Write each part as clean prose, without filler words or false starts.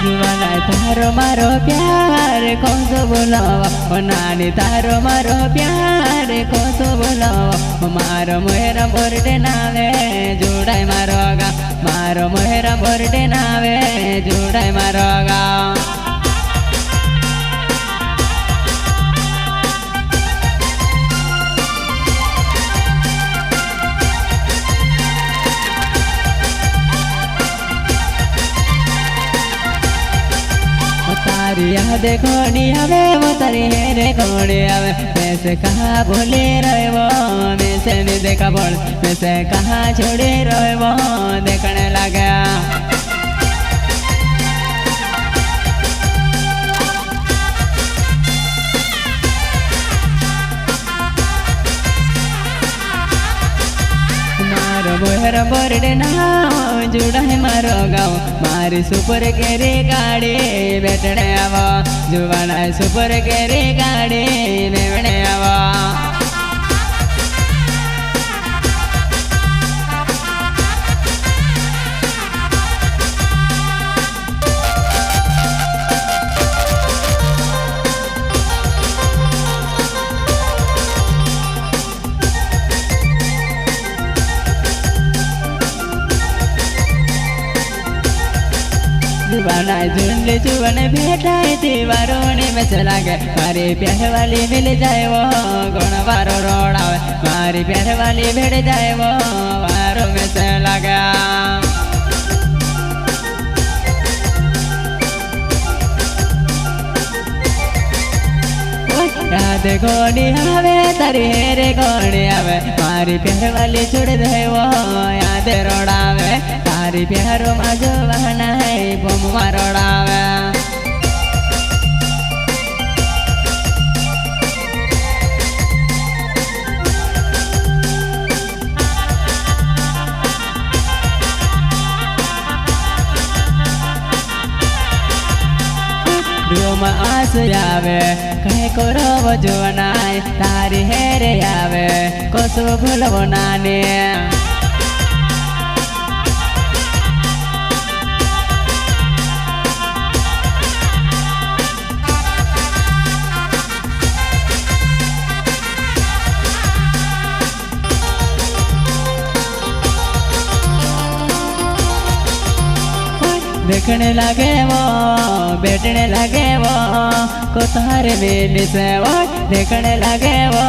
जुवाना तारो मारो प्यार कोसो बोलावा नानी तारो मारो प्यार कोसो बोलावा मारो मोहरा बर्थडे नावे जोड़ाई मारो गा मारो मोहरा बर्थडे नावे जोड़ाई मारो गा तारी याद कोनी आवे वो तारी हेरे कोनी आवे मैं से कहा भूले रहे वो मैं से नहीं देखा बोल मैं से कहा छोड़े रहे वो देखने लगा मोहरा बर्थडे ना जुड़ा है मारो गाँव मारी सुपर केरी गाड़ी बैठने आवा जुवाना सुपर केरी गाड़ी बैठने आवा जुबाना झुंड जुबन बैठाई दीवारों में चला गए मारी प्यार वाली मिल जाए वो गुण वारो रोड़ावे मारी प्यार वाली भिड़ जाए वो वारों में चला गया याद कोनी आवे तारी हेरे कोनी आवे मारी प्यार वाली छुड़ दे वो याद रोड़ावे तारी प्यारो माजो बहना है बम रोड़ावे रूम आस आवे कहे को रोव जुवनाई तारी हेरे आवे कोसो भूलवो नानी देखने लगे वो बैठने लगे वो कोतारे में से वो देखने लगे वो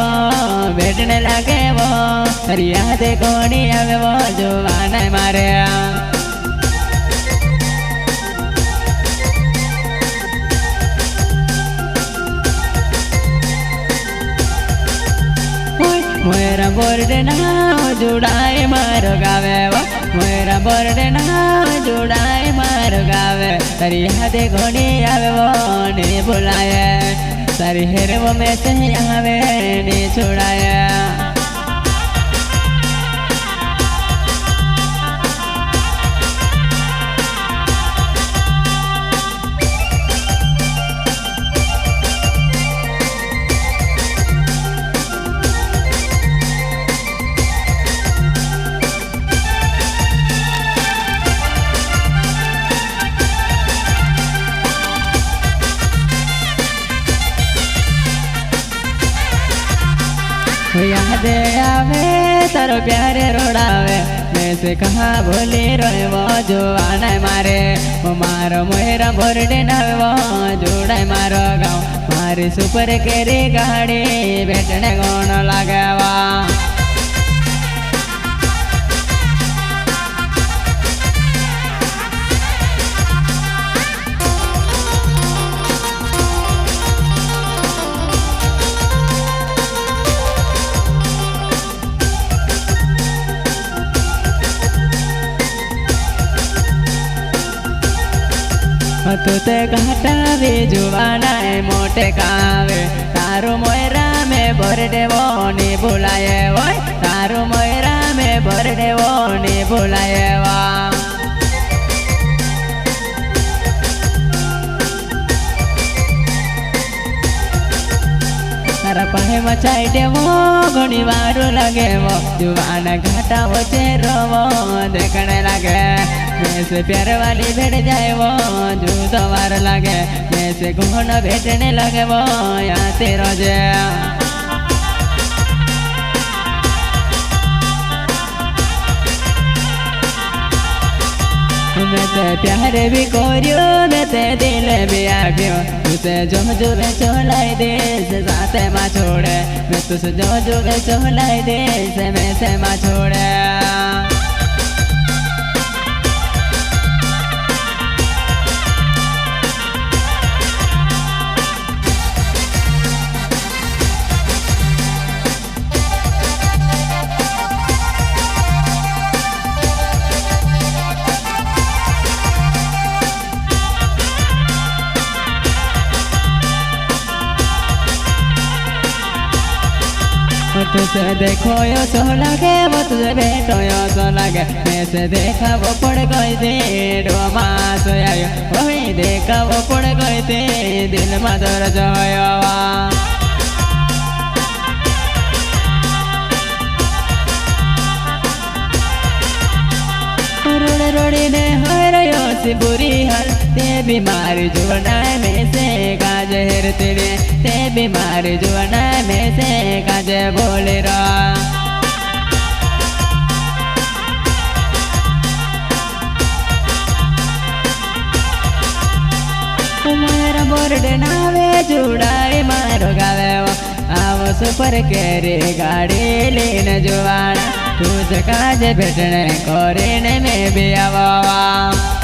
बैठने लगे वो अरे याद कोनी आवे वो जुवाना मारे मोहरा बर्थडे ना जुड़ाई मारो गावे वो मोहरा बर्थडे ना जुड़ाई मारो गावे तारी याद कोनी आवे वो नहीं बुलाए तारी हेरे वो में से आवे नहीं छुड़ाए याद आवे तारो प्यारे रोड़ावे मैं से कहा भूले रोए वो जुवाना मारे वो मारो मोहरा बर्थडे नावे वो जोड़ाई मारो गाँव मारी सुपर केरी गाड़ी बैठने कौन लगावा तू ते घाटावे जुवाना मोटे कावे तारो मोहरा में बर्थडे वो नहीं बुलाए वो तारो मोहरा में बर्थडे वो नहीं बुलाए वा तारा पाहे मचाई देवो घणी वारो लगे वो जुवाना घाटा वचे रोवो देखने लगे मैं से प्यार वाली भेट जाए वो जूता वार लगे मैं से कौन भेटने लगे वो यहाँ तेरा जे मैं ते प्यार भी कोरियो मैं ते दिल भी आव्यो तुझे जो जुबे चोलाई दे से साथे माँ छोड़े मैं तुझे जो जुबे चोलाई दे से मैं से माँ छोड़े तुझे देखो यो सो लगे वो तुझे बैठो यो सो लगे मैं से देखा वो पड़ गई थी डोमा सोया वही देखा वो पड़ गई थी दिल में दर्द होया रोड़े रोड़ी ने हरयो सी बुरी हाल ते बीमारी जुवना में से काज हेर तेरे ते बीमारी जुवना में से काज बोले रा मारा बोर्ड नावे जुड़ाई मारो गावे आवो सुपर केरी गाड़ी लेने जुवाना तुझ काज भेटने कोरीने में भी आवा